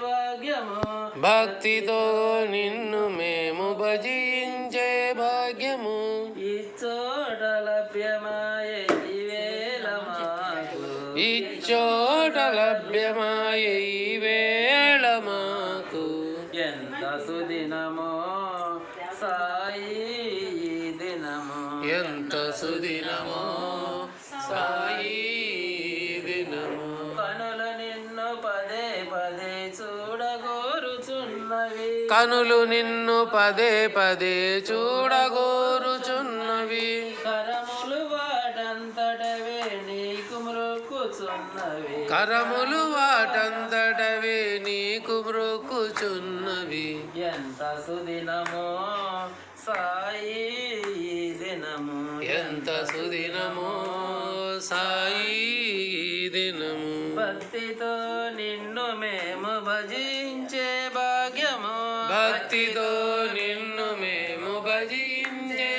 భాగ్యము భక్తితో నిన్ను మేము భజించే భాగ్యము ఇచ్చోట లభ్యమాయే ఈవేళ మాకు ఇచ్చోట లభ్యమాయే ఈవేళ మాకు ఎంత సుదినమో సాయి ఈ దినము ఎంత సుదినమో సాయి దినము కనులు నిన్ను పదే పదే చూడగోరుచున్నవి కనులు నిన్ను పదే పదే చూడగోరుచున్నవి కరములు వాటంతటవే నీకు మ్రొక్కుచున్నవి కరములు వాటంతటవే నీకు మ్రొక్కుచున్నవి ఎంత సుదినమో సాయి ఈ దినము ఎంత సుదినమో సాయి దినము భక్తితో నిన్ను మేము భజించే భాగ్యము భక్తితో నిన్ను మేము భజించే